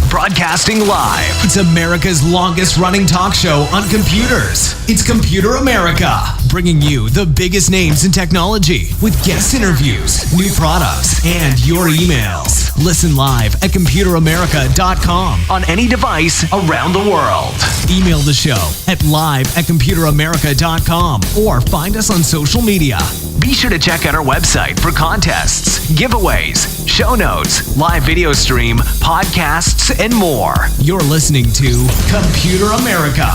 Broadcasting live. It's America's longest running talk show on computers. It's Computer America, bringing you the biggest names in technology with guest interviews, new products, and your emails. Listen live at computeramerica.com on any device around the world. Email the show at live@computeramerica.com or find us on social media. Be sure to check out our website for contests, giveaways, show notes, live video stream, podcasts, and more. You're listening to Computer America.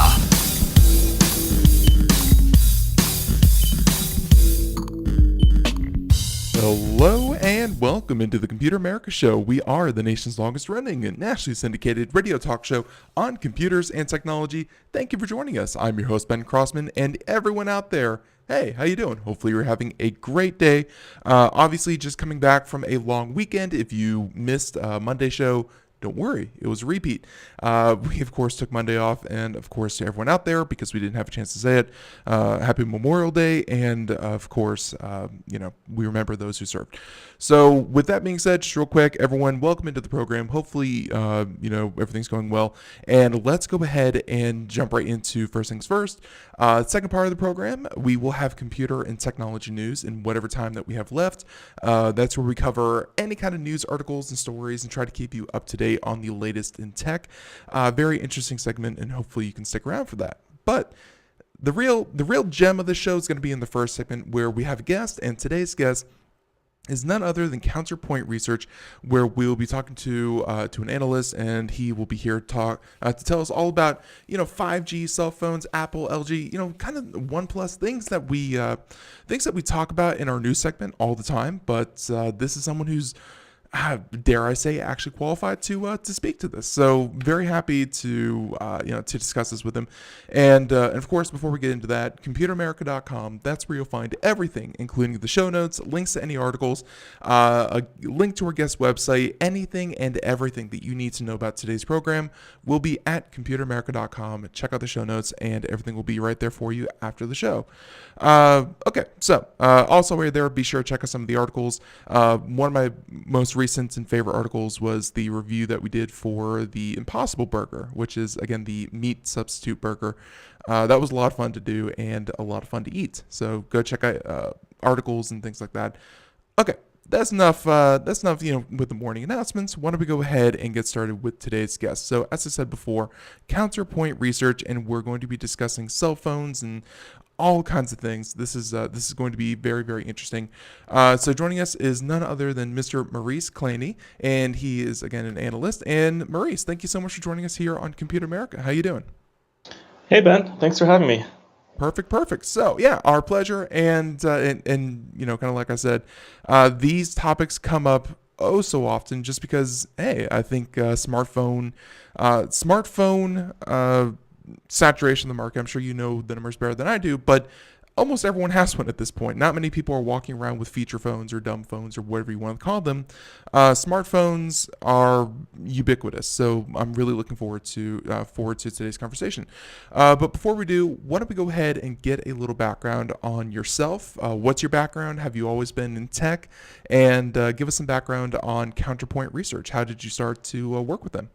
Hello and welcome into the Computer America Show. We are the nation's longest running and nationally syndicated radio talk show on computers and technology. Thank you for joining us. I'm your host, Ben Crossman, and everyone out there, hey, how you doing? Hopefully you're having a great day. Obviously, just coming back from a long weekend. If you missed Monday's show, don't worry, it was a repeat. We, of course, took Monday off, and, of course, to everyone out there, because we didn't have a chance to say it, Happy Memorial Day, and, of course, we remember those who served. So, with that being said, just real quick, everyone, welcome into the program. Hopefully, everything's going well, and let's go ahead and jump right into first things first. Second part of the program, we will have computer and technology news in whatever time that we have left. That's where we cover any kind of news articles and stories and try to keep you up to date on the latest in tech. Very interesting segment, and hopefully you can stick around for that. But the real gem of the show is going to be in the first segment, where we have a guest, and today's guest is none other than Counterpoint Research, where we'll be talking to an analyst, and he will be here to tell us all about 5G cell phones, Apple, LG, kind of OnePlus things that we talk about in our news segment all the time. But this is someone who's dare I say, actually qualified to speak to this. So very happy to discuss this with him. And of course, before we get into that, computeramerica.com, that's where you'll find everything, including the show notes, links to any articles, a link to our guest website, anything and everything that you need to know about today's program will be at computeramerica.com. Check out the show notes, and everything will be right there for you after the show. Okay, so also while you're there, be sure to check out some of the articles. One of my most recent and favorite articles was the review that we did for the Impossible Burger, which is, again, the meat substitute burger. That was a lot of fun to do and a lot of fun to eat. So go check out articles and things like that. Okay, that's enough. With the morning announcements. Why don't we go ahead and get started with today's guest? So, as I said before, Counterpoint Research, and we're going to be discussing cell phones and all kinds of things. This is going to be very, very interesting. So joining us is none other than Mr. Maurice Klaehne, and he is, again, an analyst. And Maurice, thank you so much for joining us here on Computer America. How you doing? Hey, Ben. Thanks for having me. Perfect. So yeah, our pleasure. And kind of like I said, these topics come up oh so often just because, hey, I think smartphone saturation of the market. I'm sure you know the numbers better than I do, but almost everyone has one at this point. Not many people are walking around with feature phones or dumb phones or whatever you want to call them. Smartphones are ubiquitous, so I'm really looking forward to today's conversation. But before we do, why don't we go ahead and get a little background on yourself? What's your background? Have you always been in tech? And give us some background on Counterpoint Research. How did you start to work with them?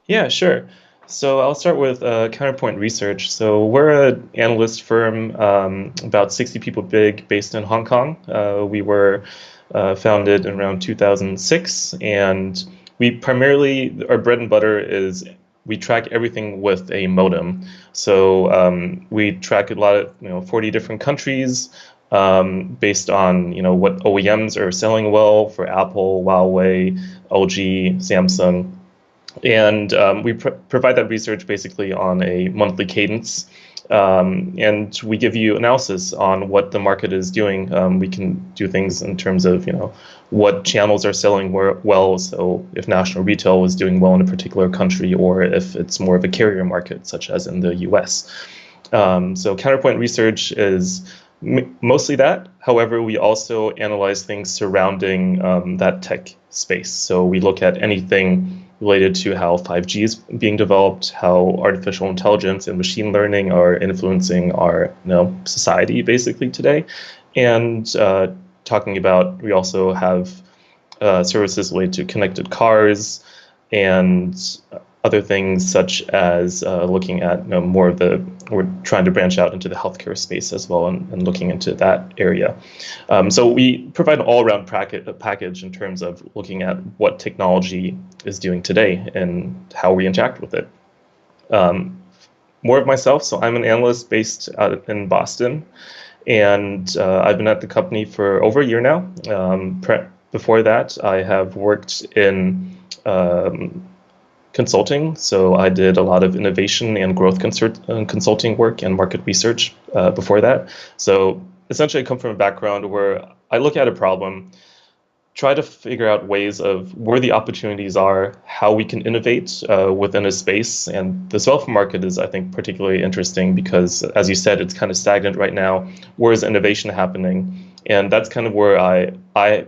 Yeah, sure. So I'll start with Counterpoint Research. So we're an analyst firm, about 60 people big, based in Hong Kong. We were founded in around 2006, and we primarily, our bread and butter is we track everything with a modem. So we track a lot of 40 different countries based on what OEMs are selling well for Apple, Huawei, LG, Samsung. And we provide that research basically on a monthly cadence. And we give you analysis on what the market is doing. We can do things in terms of, what channels are selling well. So if national retail is doing well in a particular country, or if it's more of a carrier market, such as in the US. So Counterpoint research is mostly that. However, we also analyze things surrounding that tech space. So we look at anything related to how 5G is being developed, how artificial intelligence and machine learning are influencing our society basically today. And talking about, we also have services related to connected cars and other things such as looking at more of we're trying to branch out into the healthcare space as well and looking into that area. So we provide an all-around package in terms of looking at what technology is doing today and how we interact with it. More of myself, so I'm an analyst based out in Boston, and I've been at the company for over a year now. Before that, I have worked in consulting. So I did a lot of innovation and growth consulting work and market research before that. So essentially I come from a background where I look at a problem, try to figure out ways of where the opportunities are, how we can innovate within a space. And the cell phone market is, I think, particularly interesting because, as you said, it's kind of stagnant right now. Where is innovation happening? And that's kind of where I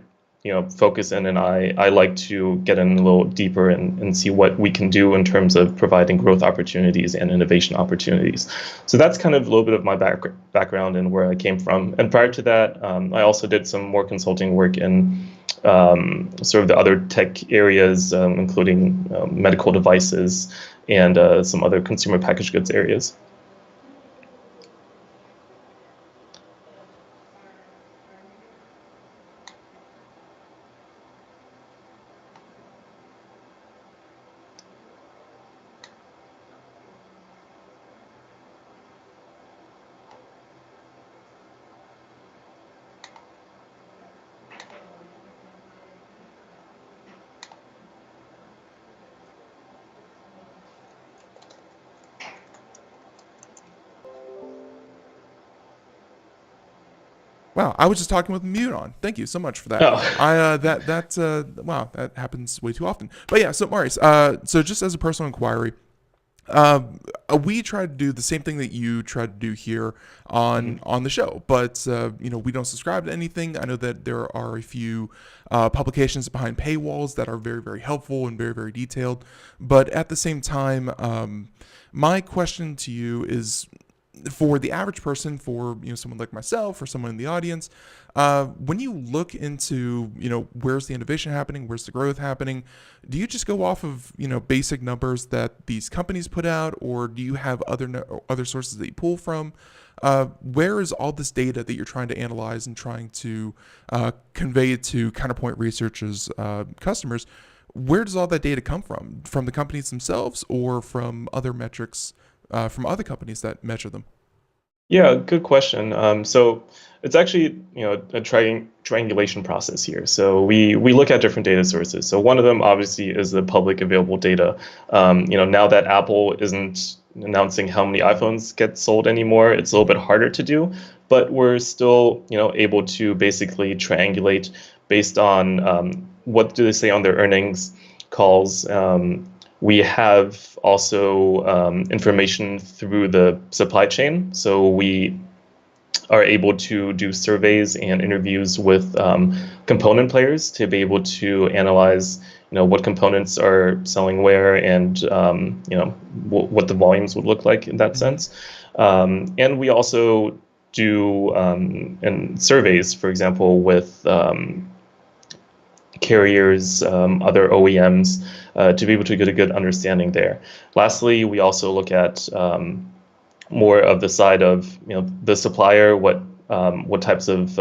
focus in, and I like to get in a little deeper and see what we can do in terms of providing growth opportunities and innovation opportunities. So that's kind of a little bit of my background and where I came from. And prior to that, I also did some more consulting work in sort of the other tech areas, including medical devices and some other consumer packaged goods areas. Wow, I was just talking with mute on. Thank you so much for that. Oh. Wow, that happens way too often. But yeah, so Maurice, so just as a personal inquiry, we try to do the same thing that you try to do here on the show, but we don't subscribe to anything. I know that there are a few publications behind paywalls that are very, very helpful and very, very detailed. But at the same time, my question to you is, for the average person, for someone like myself or someone in the audience, when you look into where's the innovation happening, where's the growth happening, do you just go off of basic numbers that these companies put out, or do you have other sources that you pull from? Where is all this data that you're trying to analyze and trying to convey it to Counterpoint Research's customers? Where does all that data come from? From the companies themselves, or from other metrics from other companies that measure them? Yeah, good question. So it's actually a triangulation process here. So we look at different data sources. So one of them obviously is the public available data. Now that Apple isn't announcing how many iPhones get sold anymore, it's a little bit harder to do, but we're still able to basically triangulate based on what do they say on their earnings calls. We have also information through the supply chain. So we are able to do surveys and interviews with component players to be able to analyze, what components are selling where, and what the volumes would look like in that sense. And we also do surveys, for example, with carriers, other OEMs, to be able to get a good understanding there. Lastly, we also look at more of the side of the supplier, what types of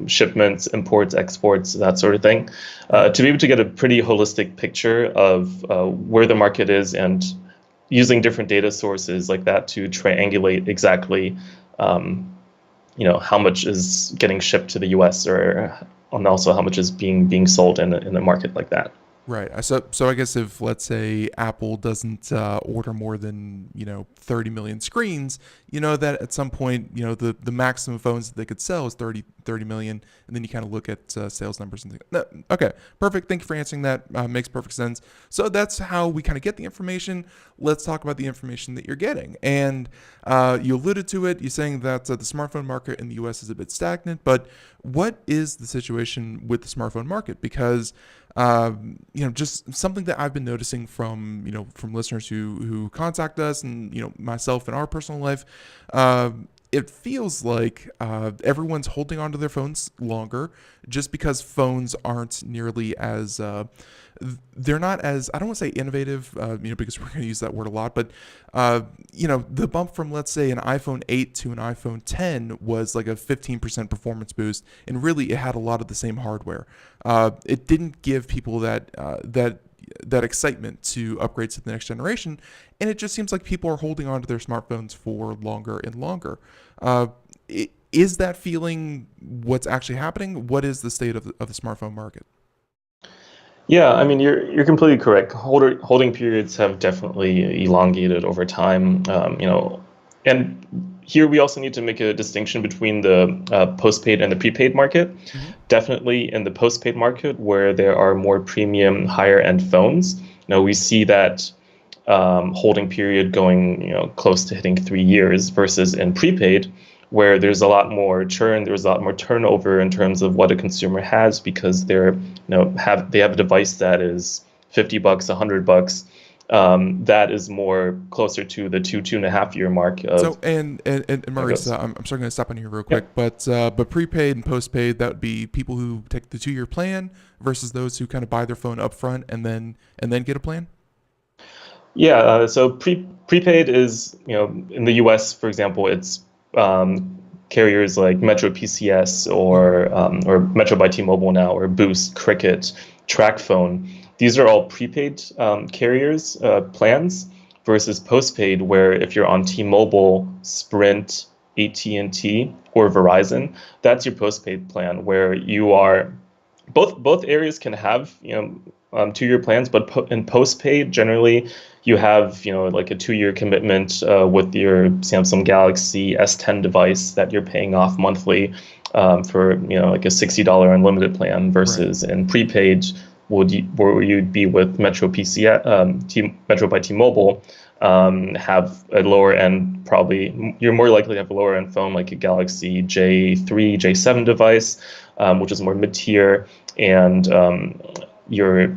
shipments, imports, exports, that sort of thing, to be able to get a pretty holistic picture of where the market is, and using different data sources like that to triangulate exactly how much is getting shipped to the U.S. and also how much is being sold in a market like that. Right. So I guess if, let's say, Apple doesn't order more than 30 million screens, that at some point the maximum phones that they could sell is 30 million, and then you kind of look at sales numbers and think, no, okay, perfect. Thank you for answering that. Makes perfect sense. So that's how we kind of get the information. Let's talk about the information that you're getting. And you alluded to it. You're saying that the smartphone market in the U.S. is a bit stagnant, but what is the situation with the smartphone market? Because just something that I've been noticing from listeners who contact us and, myself in our personal life, it feels like everyone's holding onto their phones longer just because phones aren't nearly as, they're not as, I don't want to say innovative, because we're going to use that word a lot, but, the bump from, let's say, an iPhone 8 to an iPhone 10 was like a 15% performance boost, and really it had a lot of the same hardware. It didn't give people that excitement to upgrade to the next generation, and it just seems like people are holding on to their smartphones for longer and longer. Is that feeling what's actually happening? What is the state of the smartphone market? Yeah, I mean, you're completely correct. Holding periods have definitely elongated over time. And here we also need to make a distinction between the postpaid and the prepaid market. Mm-hmm. Definitely in the postpaid market, where there are more premium, higher end phones, we see that holding period going close to hitting 3 years, versus in prepaid, where there's a lot more churn, there's a lot more turnover in terms of what a consumer has, because they have a device that is $50, $100. That is more closer to the 2.5 year mark. And Maurice, I'm sorry, going to stop on here real quick, yeah. But prepaid and postpaid, that would be people who take the 2-year plan versus those who kind of buy their phone up front and then get a plan. Yeah, so prepaid is, in the U.S., for example, it's carriers like Metro PCS or Metro by T-Mobile now, or Boost, Cricket, TracFone. These are all prepaid carriers plans, versus postpaid, where if you're on T-Mobile, Sprint, AT&T, or Verizon, that's your postpaid plan, where you are both areas can have 2-year plans, but in postpaid generally you have like a 2-year commitment with your Samsung Galaxy S10 device that you're paying off monthly for like a $60 unlimited plan, versus in prepaid where you'd be with Metro Metro by T-Mobile, have a lower end, probably you're more likely to have a lower end phone like a Galaxy J3, J7 device, which is more mid-tier, and your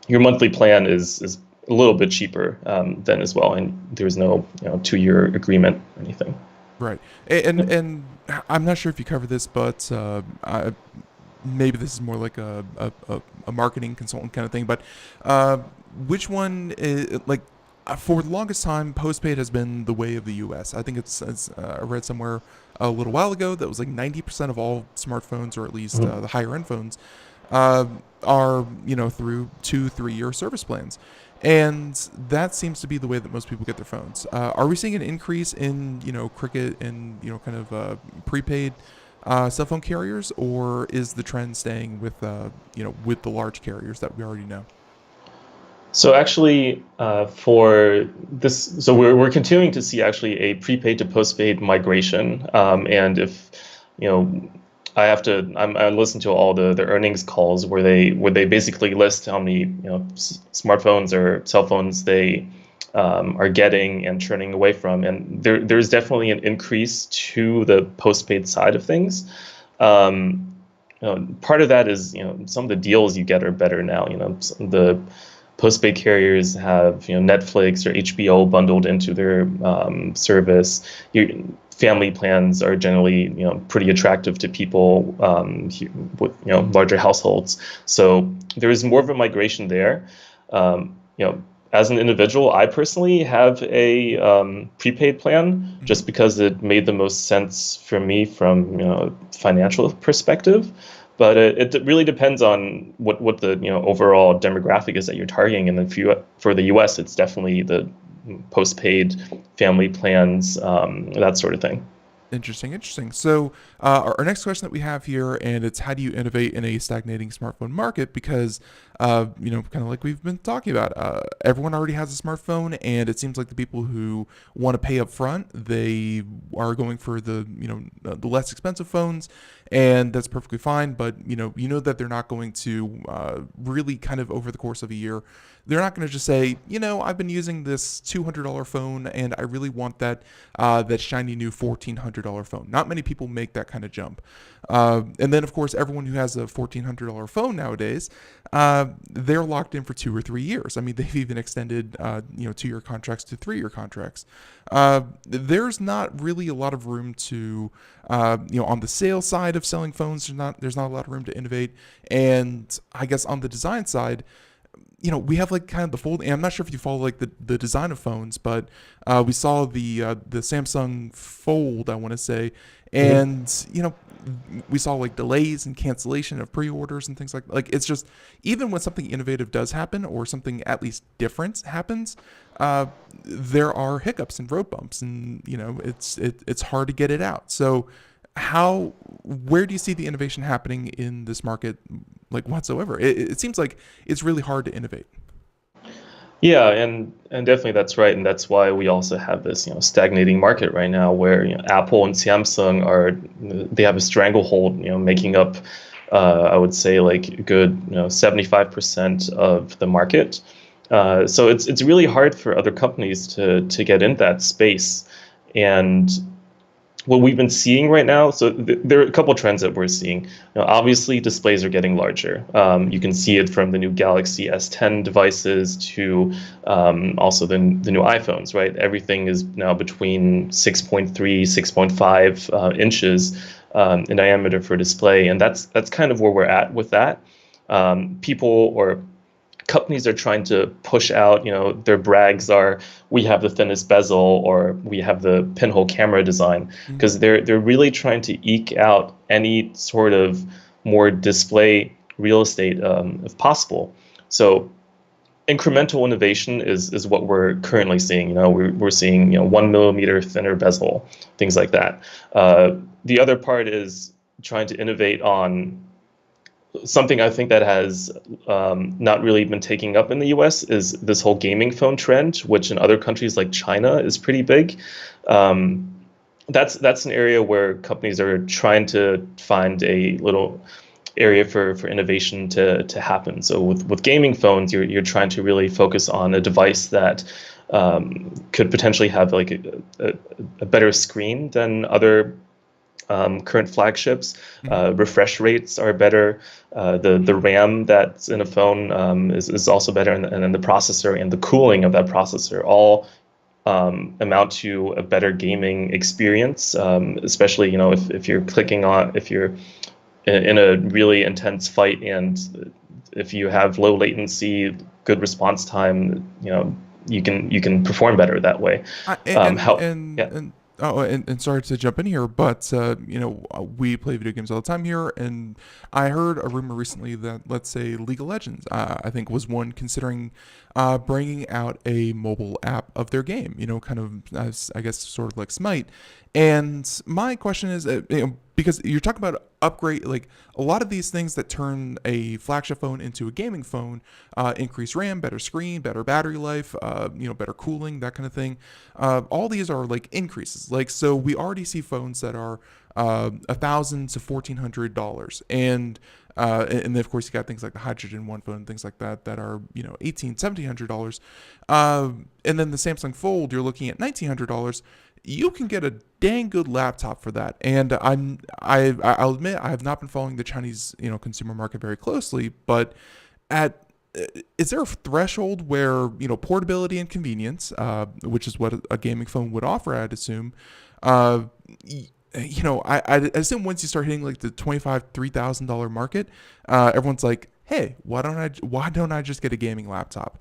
monthly plan is a little bit cheaper then as well, and there's no 2-year agreement or anything. Right, and I'm not sure if you covered this, but maybe this is more like a marketing consultant kind of thing, but which one is, like, for the longest time, postpaid has been the way of the U.S. I think it's I read somewhere a little while ago that was like 90% of all smartphones, or at least the higher end phones, are through 2-3 year service plans, and that seems to be the way that most people get their phones. Are we seeing an increase in Cricket and kind of prepaid cell phone carriers, or is the trend staying with with the large carriers that we already know? So actually, for this, so we're continuing to see actually a prepaid to postpaid migration, and if I listen to all the earnings calls where they basically list how many smartphones or cell phones they are getting and churning away from, and there's definitely an increase to the postpaid side of things. Part of that is some of the deals you get are better now. The postpaid carriers have Netflix or HBO bundled into their service. Family plans are generally pretty attractive to people with larger households. So there is more of a migration there. As an individual, I personally have a prepaid plan just because it made the most sense for me from financial perspective. But it really depends on what the overall demographic is that you're targeting. And for the U.S., it's definitely the postpaid family plans, that sort of thing. Interesting. So our next question that we have here, and it's how do you innovate in a stagnating smartphone market? Because kind of like we've been talking about, everyone already has a smartphone, and it seems like the people who want to pay up front, they are going for the less expensive phones, and that's perfectly fine. But that they're not going to really kind of over the course of a year, they're not going to just say, I've been using this $200 phone, and I really want that shiny new $1,400 phone. Not many people make that kind of jump. And then, of course, everyone who has a $1,400 phone nowadays, they're locked in for 2 or 3 years. I mean, they've even extended 2-year contracts to 3-year contracts. There's not really a lot of room to on the sales side of selling phones. There's not a lot of room to innovate. And I guess on the design side, we have like kind of the fold. And I'm not sure if you follow like the design of phones, but we saw the Samsung Fold, I want to say, and we saw like delays and cancellation of pre-orders and things like it's just, even when something innovative does happen or something at least different happens, there are hiccups and road bumps, and it's hard to get it out. So where do you see the innovation happening in this market, like whatsoever? It seems like it's really hard to innovate. Yeah, and definitely that's right, and that's why we also have this stagnating market right now, where Apple and Samsung they have a stranglehold, making up I would say like a good 75% of the market. So it's really hard for other companies to get in that space. And what we've been seeing right now, so there are a couple of trends that we're seeing. Obviously, displays are getting larger. You can see it from the new Galaxy S10 devices to also the new iPhones, right? Everything is now between 6.3, 6.5 inches in diameter for display, and that's kind of where we're at with that. People or companies are trying to push out, their brags are, we have the thinnest bezel or we have the pinhole camera design, because they're really trying to eke out any sort of more display real estate if possible. So incremental innovation is what we're currently seeing. We're seeing 1 millimeter thinner bezel, things like that. The other part is trying to innovate on something I think that has not really been taking up in the US is this whole gaming phone trend, which in other countries like China is pretty big. That's an area where companies are trying to find a little area for innovation to happen. So with gaming phones, you're trying to really focus on a device that could potentially have like a better screen than other current flagships. Refresh rates are better. The RAM that's in a phone is also better, and then the processor and the cooling of that processor all amount to a better gaming experience. Especially if you're if you're in a really intense fight, and if you have low latency, good response time, you can perform better that way. And sorry to jump in here, but we play video games all the time here, and I heard a rumor recently that, let's say, League of Legends, I think was one considering bringing out a mobile app of their game, kind of as, I guess, sort of like Smite. And my question is, because you're talking about upgrade, like a lot of these things that turn a flagship phone into a gaming phone, increase RAM, better screen, better battery life, better cooling, that kind of thing. All these are like increases. Like, so we already see phones that are $1,000 to $1,400, and then of course you got things like the Hydrogen One phone, things like that are $1,800, $1,700, and then the Samsung Fold, you're looking at $1,900. You can get a dang good laptop for that. And I'll admit I have not been following the Chinese consumer market very closely, but is there a threshold where portability and convenience, which is what a gaming phone would offer, I'd assume, I assume once you start hitting like the $3,000 market, everyone's like, hey, why don't I just get a gaming laptop?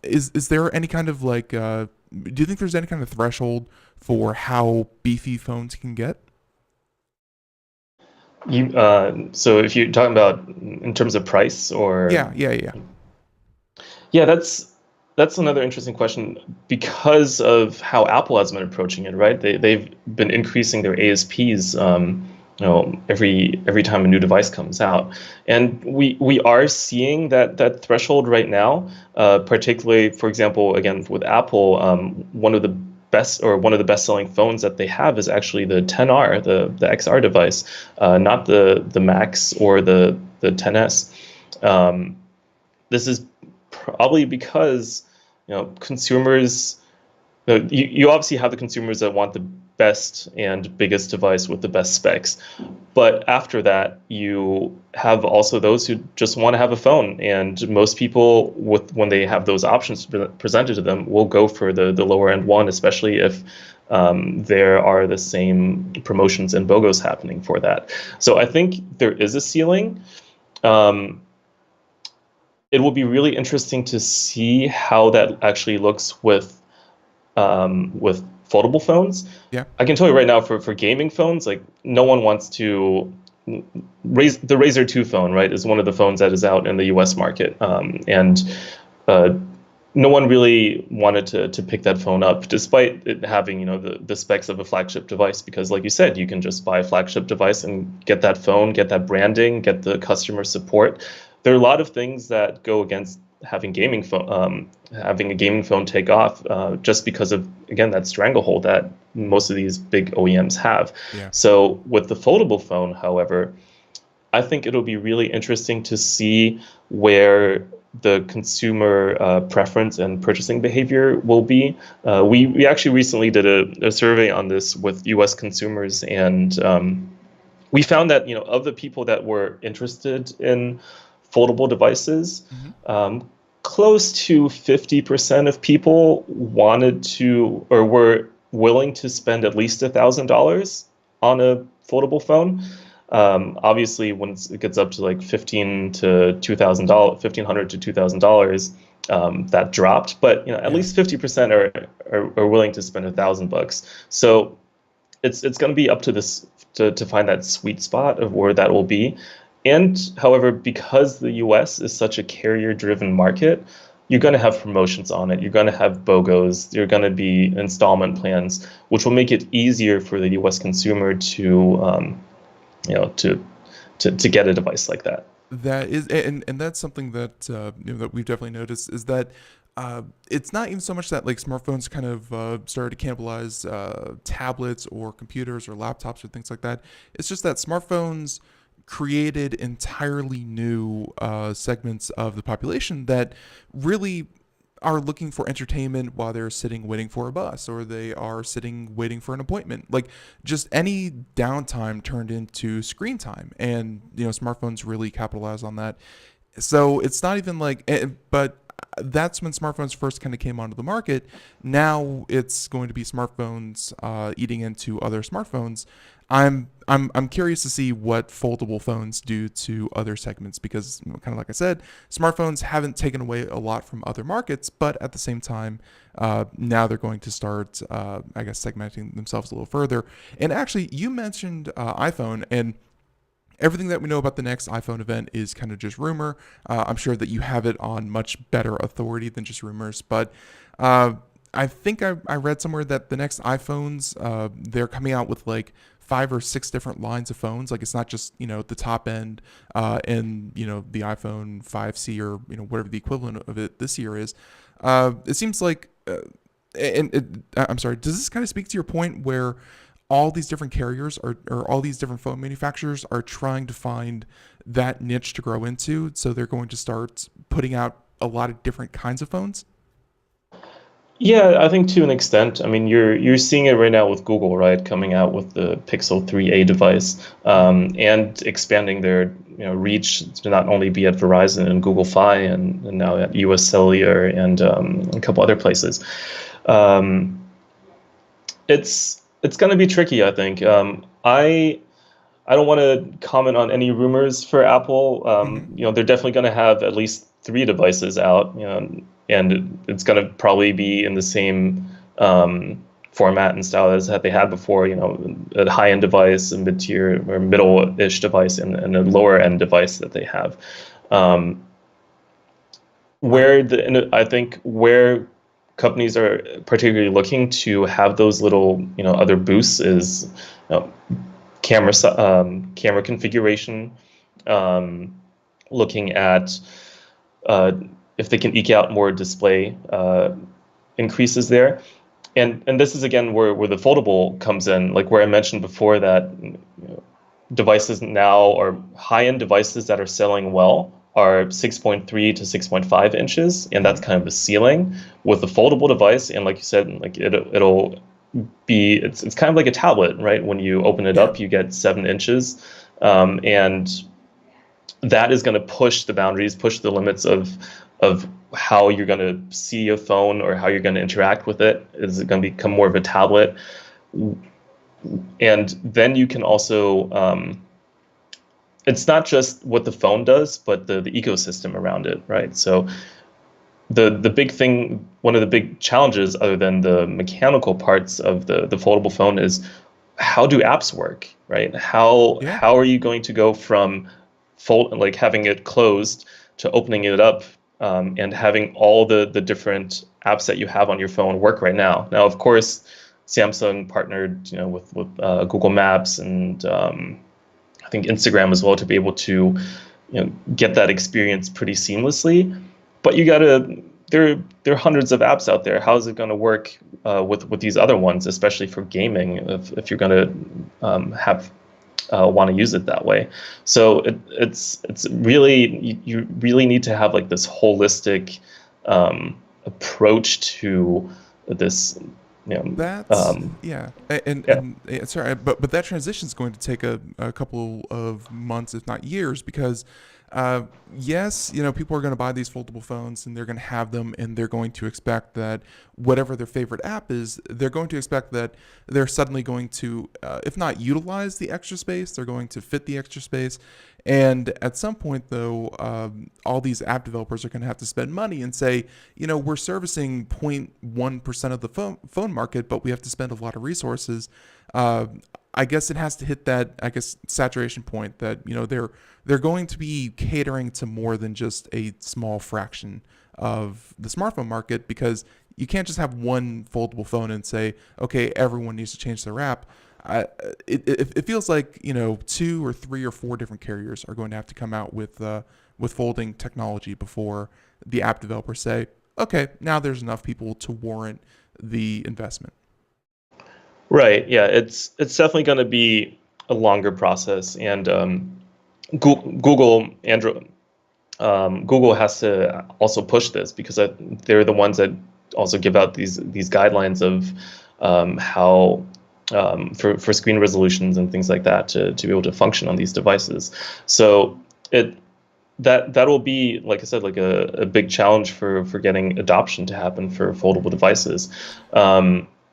Is there any kind of like do you think there's any kind of threshold for how beefy phones can get? So if you're talking about in terms of price, or Yeah. yeah, that's that's another interesting question because of how Apple has been approaching it, right? They've been increasing their ASPs, every time a new device comes out, and we are seeing that threshold right now. Particularly, for example, again with Apple, one of the best-selling phones that they have is actually the 10R, the XR device, not the Max or the 10S. This is probably because consumers. You obviously have the consumers that want the best and biggest device with the best specs, but after that, you have also those who just want to have a phone, and most people, when they have those options presented to them, will go for the lower end one, especially if there are the same promotions and BOGOs happening for that. So I think there is a ceiling. It will be really interesting to see how that actually looks with foldable phones. Yeah. I can tell you right now, for gaming phones, like no one wants to raise the Razer 2 phone, right? Is one of the phones that is out in the US market. And no one really wanted to pick that phone up, despite it having, the specs of a flagship device, because like you said, you can just buy a flagship device and get that phone, get that branding, get the customer support. There are a lot of things that go against having a gaming phone take off, just because of, again, that stranglehold that most of these big OEMs have. Yeah. So with the foldable phone, however, I think it'll be really interesting to see where the consumer preference and purchasing behavior will be. We actually recently did a survey on this with US consumers, and we found that of the people that were interested in foldable devices, close to 50% of people wanted to or were willing to spend at least $1,000 on a foldable phone. Obviously, when it gets up to like $1,500 to $2,000, that dropped. But at least 50% are willing to spend $1,000. So it's going to be up to this to find that sweet spot of where that will be. And however, because the US is such a carrier-driven market, you're going to have promotions on it. You're going to have BOGOs. You're going to be installment plans, which will make it easier for the US consumer to get a device like that. That is, and that's something that that we've definitely noticed, is that it's not even so much that like smartphones kind of started to cannibalize tablets or computers or laptops or things like that. It's just that smartphones created entirely new segments of the population that really are looking for entertainment while they're sitting waiting for a bus, or they are sitting waiting for an appointment. Like, just any downtime turned into screen time, and smartphones really capitalize on that. So it's not even like, but that's when smartphones first kind of came onto the market. Now it's going to be smartphones eating into other smartphones. I'm curious to see what foldable phones do to other segments, because kind of like I said, smartphones haven't taken away a lot from other markets, but at the same time, now they're going to start, I guess, segmenting themselves a little further. And actually, you mentioned iPhone, and everything that we know about the next iPhone event is kind of just rumor. I'm sure that you have it on much better authority than just rumors, but I think I read somewhere that the next iPhones, they're coming out with like 5 or 6 different lines of phones. Like, it's not just the top end and the iPhone 5C or whatever the equivalent of it this year is. It seems like, I'm sorry, does this kind of speak to your point where all these different carriers or all these different phone manufacturers are trying to find that niche to grow into, so they're going to start putting out a lot of different kinds of phones? Yeah, I think to an extent. I mean, you're seeing it right now with Google, right, coming out with the Pixel 3a device, and expanding their reach to not only be at Verizon and Google Fi and now at US Cellular and a couple other places. It's going to be tricky, I think. I don't want to comment on any rumors for Apple. They're definitely going to have at least 3 devices out. And it's going to probably be in the same format and style as that they had before, a high-end device, a mid-tier or middle-ish device, and a lower-end device that they have. I think where companies are particularly looking to have those little, other boosts is, camera configuration, looking at if they can eke out more display increases there. And this is again where the foldable comes in, like where I mentioned before that devices now, or high-end devices that are selling well, are 6.3 to 6.5 inches, and that's kind of the ceiling. With the foldable device, and like you said, like it'll be, it's kind of like a tablet, right? When you open it up, you get 7 inches, and that is going to push the boundaries, push the limits of how you're going to see a phone or how you're going to interact with it. Is it going to become more of a tablet? And then you can also, it's not just what the phone does, but the ecosystem around it, right? So the big thing, one of the big challenges, other than the mechanical parts of the foldable phone, is how do apps work, right? How are you going to go from like having it closed to opening it up, and having all the different apps that you have on your phone work right now? Now, of course, Samsung partnered, with Google Maps and I think Instagram as well, to be able to, get that experience pretty seamlessly. But you gotta, there are hundreds of apps out there. How is it going to work with these other ones, especially for gaming, if you're going to have want to use it that way? So it's really, you really need to have like this holistic approach to this. That's and sorry, but that transition is going to take a couple of months, if not years, because yes, people are going to buy these foldable phones and they're going to have them, and they're going to expect that whatever their favorite app is, they're going to expect that they're suddenly going to, if not utilize the extra space, they're going to fit the extra space. And at some point, though, all these app developers are going to have to spend money and say, we're servicing 0.1% of the phone market, but we have to spend a lot of resources. I guess it has to hit that, saturation point that, they're going to be catering to more than just a small fraction of the smartphone market, because you can't just have one foldable phone and say, okay, everyone needs to change their app. It feels like 2 or 3 or 4 different carriers are going to have to come out with folding technology before the app developers say, okay, now there's enough people to warrant the investment. Right. Yeah. It's definitely going to be a longer process, and Google has to also push this, because they're the ones that also give out these guidelines of how. For screen resolutions and things like that to be able to function on these devices. So that will be, like I said, like a big challenge for getting adoption to happen for foldable devices.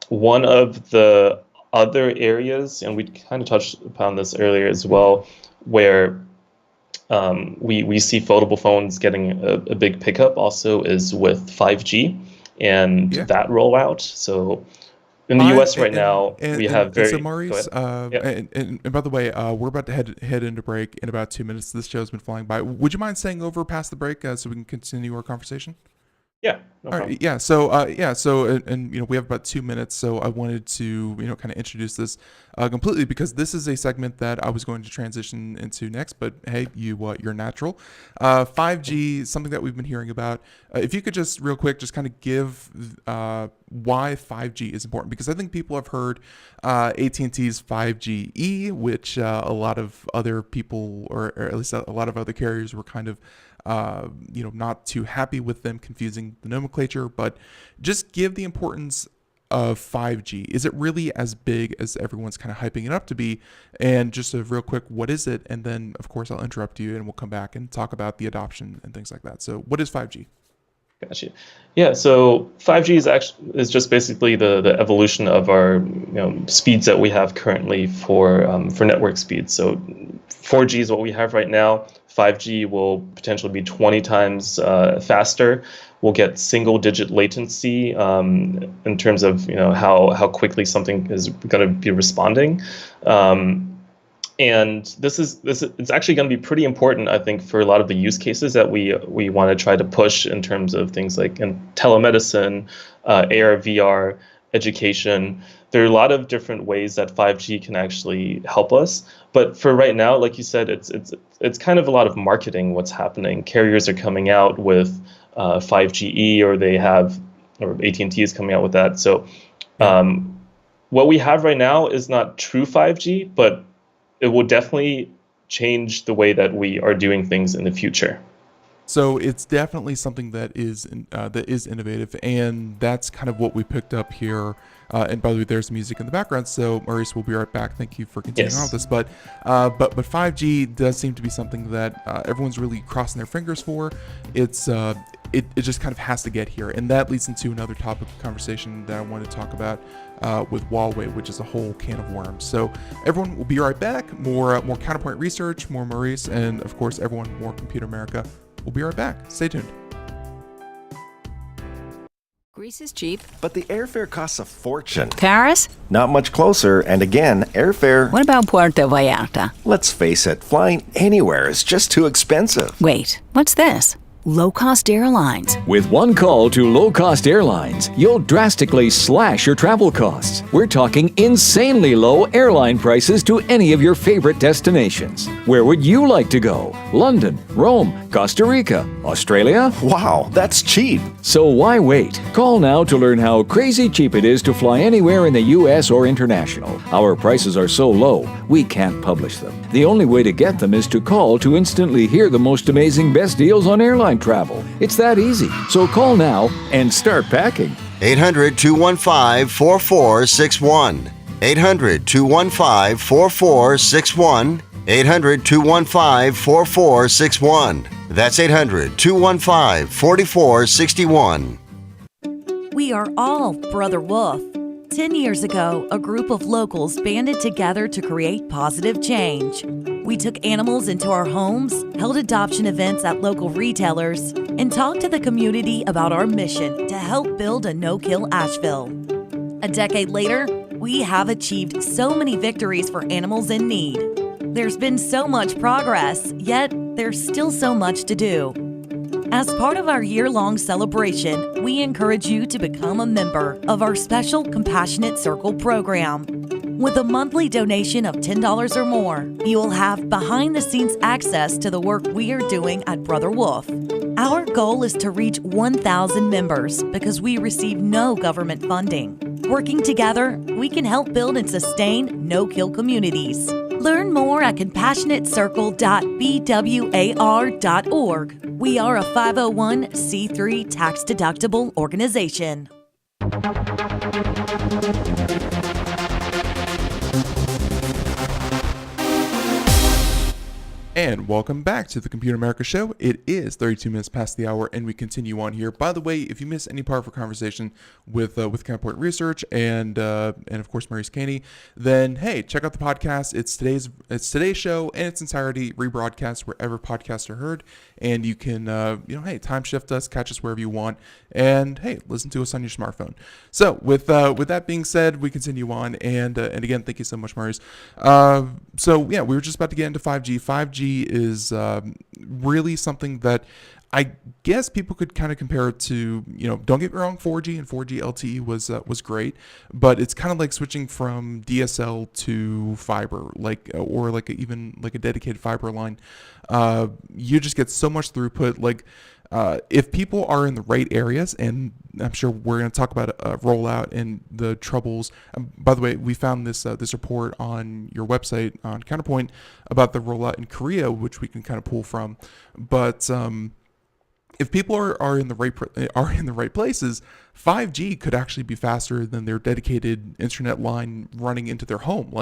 One of the other areas, and we kind of touched upon this earlier as well, where we see foldable phones getting a big pickup also, is with 5G and that rollout. So in the U.S. right now, we have very. So Maurice, and by the way, we're about to head into break in about 2 minutes. This show's been flying by. Would you mind staying over past the break so we can continue our conversation? Yeah. No problem. Right. Yeah. So we have about 2 minutes. So I wanted to kind of introduce this completely, because this is a segment that I was going to transition into next. But hey, you're natural. 5G, something that we've been hearing about. If you could just real quick, just kind of give why 5G is important, because I think people have heard AT&T's 5G-E, which a lot of other people, or at least a lot of other carriers, were kind of not too happy with them confusing the nomenclature. But just give the importance of 5G. Is it really as big as everyone's kind of hyping it up to be? And just a real quick, what is it? And then, of course, I'll interrupt you and we'll come back and talk about the adoption and things like that. So what is 5G? Gotcha. Yeah, so 5G is just basically the evolution of our speeds that we have currently for network speeds. So 4G is what we have right now. 5G will potentially be 20 times faster. We'll get single-digit latency in terms of how quickly something is going to be responding. And it's actually going to be pretty important, I think, for a lot of the use cases that we want to try to push in terms of things like in telemedicine, AR, VR, education. There are a lot of different ways that 5G can actually help us. But for right now, like you said, it's kind of a lot of marketing what's happening. Carriers are coming out with 5GE, or AT&T is coming out with that. So what we have right now is not true 5G, but it will definitely change the way that we are doing things in the future. So it's definitely something that is innovative, and that's kind of what we picked up here. And by the way, there's music in the background. So Maurice, we'll be right back. Thank you for continuing on with this. But 5G does seem to be something that everyone's really crossing their fingers for. It just kind of has to get here, and that leads into another topic of conversation that I want to talk about with Huawei, which is a whole can of worms. So everyone, will be right back. More Counterpoint research, more Maurice, and of course everyone, more Computer America. We'll be right back. Stay tuned. Greece is cheap. But the airfare costs a fortune. Paris? Not much closer, and again, airfare... What about Puerto Vallarta? Let's face it, flying anywhere is just too expensive. Wait, what's this? Low-cost airlines. With one call to low-cost airlines, you'll drastically slash your travel costs. We're talking insanely low airline prices to any of your favorite destinations. Where would you like to go? London, Rome, Costa Rica, Australia? Wow, that's cheap. So why wait? Call now to learn how crazy cheap it is to fly anywhere in the U.S. or international. Our prices are so low, we can't publish them. The only way to get them is to call to instantly hear the most amazing best deals on airline travel. It's that easy. So call now and start packing. 800-215-4461. 800-215-4461. 800-215-4461. That's 800-215-4461. We are all Brother Wolf. 10 years ago, a group of locals banded together to create positive change. We took animals into our homes, held adoption events at local retailers, and talked to the community about our mission to help build a no-kill Asheville. A decade later, we have achieved so many victories for animals in need. There's been so much progress, yet there's still so much to do. As part of our year-long celebration, we encourage you to become a member of our special Compassionate Circle program. With a monthly donation of $10 or more, you will have behind-the-scenes access to the work we are doing at Brother Wolf. Our goal is to reach 1,000 members because we receive no government funding. Working together, we can help build and sustain no-kill communities. Learn more at compassionatecircle.bwar.org. We are a 501c3 tax-deductible organization. And welcome back to the Computer America Show. It is 32 minutes past the hour, and we continue on here. By the way, if you missed any part of our conversation with Counterpoint Research and of course Maurice Klaehne, then hey, check out the podcast. It's today's show in its entirety, rebroadcast wherever podcasts are heard, and you can hey, time shift us, catch us wherever you want, and hey, listen to us on your smartphone. So with that being said, we continue on, and again, thank you so much, Maurice. So yeah, we were just about to get into 5G. 5G is really something that I guess people could kind of compare it to, don't get me wrong, 4G and 4G LTE was great, but it's kind of like switching from DSL to fiber, even a dedicated fiber line. You just get so much throughput. If people are in the right areas, and I'm sure we're going to talk about rollout and the troubles. By the way, we found this report on your website on Counterpoint about the rollout in Korea, which we can kind of pull from. But if people are in the right places, 5G could actually be faster than their dedicated internet line running into their home.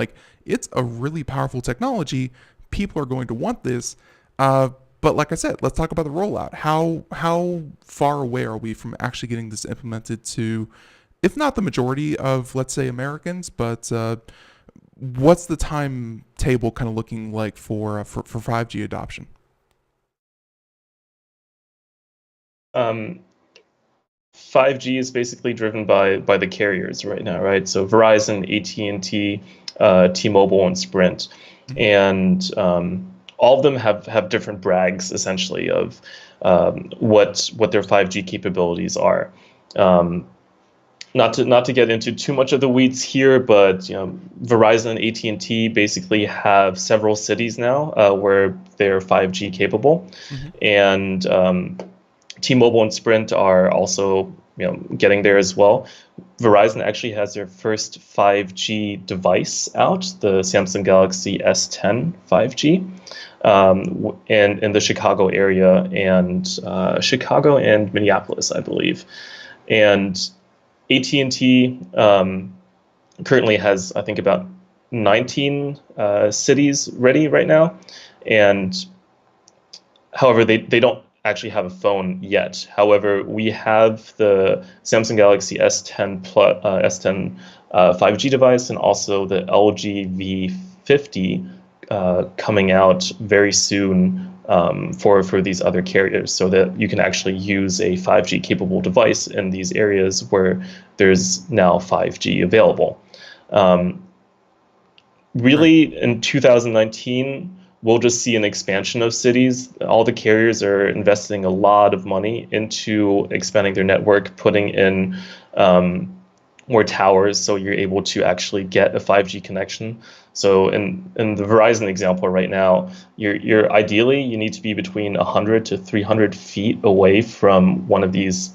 It's a really powerful technology. People are going to want this. But like I said, let's talk about the rollout. How far away are we from actually getting this implemented to, if not the majority of, let's say, Americans, but what's the timetable kind of looking like for 5G adoption? 5G is basically driven by the carriers right now, right? So Verizon, AT&T, T-Mobile and Sprint, and all of them have different brags essentially of what their 5G capabilities are. Not to get into too much of the weeds here, but Verizon and AT&T basically have several cities now where they're 5G capable, and T-Mobile and Sprint are also getting there as well. Verizon actually has their first 5G device out, the Samsung Galaxy S10 5G, in the Chicago area, and Chicago and Minneapolis, I believe. And AT&T currently has, I think, about 19 cities ready right now. And however, they don't actually have a phone yet. However, we have the Samsung Galaxy S10 S10 5G device, and also the LG V50 coming out very soon for these other carriers, so that you can actually use a 5G capable device in these areas where there's now 5G available. Really, in 2019, we'll just see an expansion of cities. All the carriers are investing a lot of money into expanding their network, putting in more towers, so you're able to actually get a 5G connection. So in the Verizon example right now, you're ideally you need to be between 100 to 300 feet away from one of these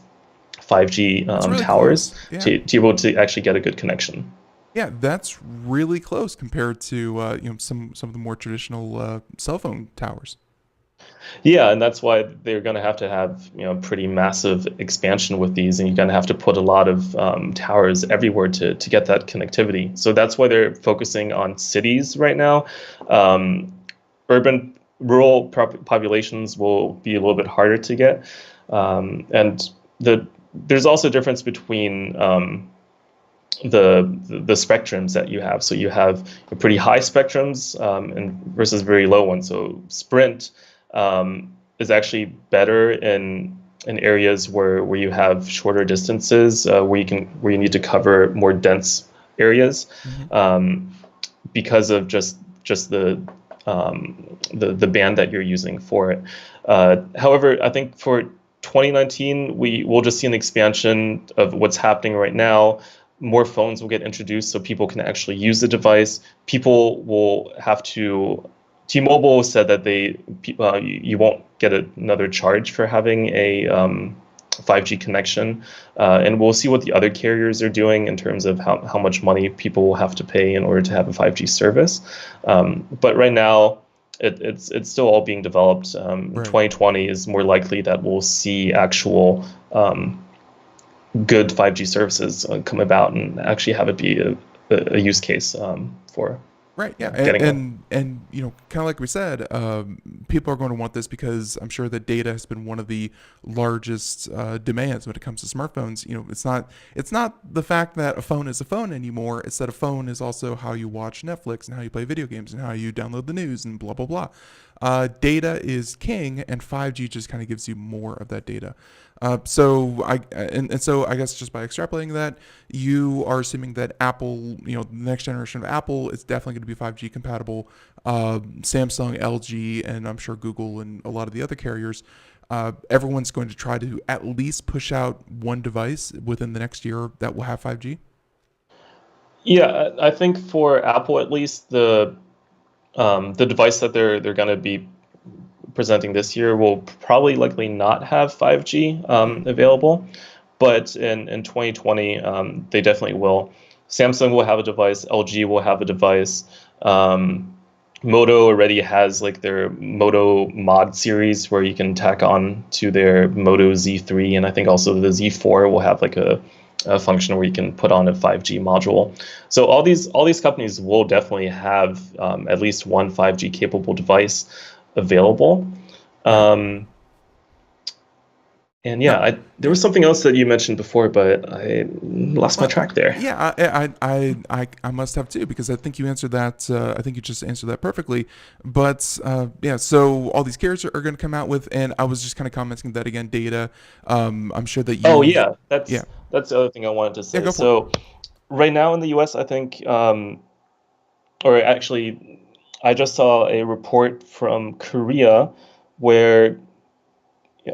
5G really towers yeah. to be able to actually get a good connection. Yeah, that's really close compared to some of the more traditional cell phone towers. Yeah, and that's why they're going to have pretty massive expansion with these, and you're going to have to put a lot of towers everywhere to get that connectivity. So that's why they're focusing on cities right now. Rural populations will be a little bit harder to get, and there's also a difference between the spectrums that you have. So you have pretty high spectrums and versus very low ones. So Sprint is actually better in areas where you have shorter distances, where you need to cover more dense areas, because of just the band that you're using for it. However, I think for 2019, we'll just see an expansion of what's happening right now. More phones will get introduced so people can actually use the device. People will have to. T-Mobile said that you won't get another charge for having a 5G connection, and we'll see what the other carriers are doing in terms of how much money people will have to pay in order to have a 5G service. But right now, it's still all being developed. Right. 2020 is more likely that we'll see actual good 5G services come about and actually have it be a use case for. Right. Yeah. And kind of like we said, people are going to want this because I'm sure that data has been one of the largest demands when it comes to smartphones. It's not the fact that a phone is a phone anymore. It's that a phone is also how you watch Netflix and how you play video games and how you download the news and blah, blah, blah. Data is king, and 5G just kind of gives you more of that data. So I guess just by extrapolating that, you are assuming that Apple, the next generation of Apple is definitely going to be 5G compatible. Samsung, LG, and I'm sure Google and a lot of the other carriers, everyone's going to try to at least push out one device within the next year that will have 5G. Yeah, I think for Apple at least, the device that they're going to be presenting this year will probably likely not have 5G available, but in 2020 they definitely will. Samsung will have a device, LG will have a device. Moto already has like their Moto Mod series where you can tack on to their Moto Z3, and I think also the Z4 will have like a function where you can put on a 5G module. So all these companies will definitely have at least one 5G capable device available. And yeah, there was something else that you mentioned before, but I lost my track there. Yeah, I must have too, because I think you answered that. I think you just answered that perfectly. But so all these carriers are going to come out with, and I was just kind of commenting that again, data. I'm sure that you. Oh yeah, that's the other thing I wanted to say. Yeah, so right now in the U.S., I think or actually, I just saw a report from Korea where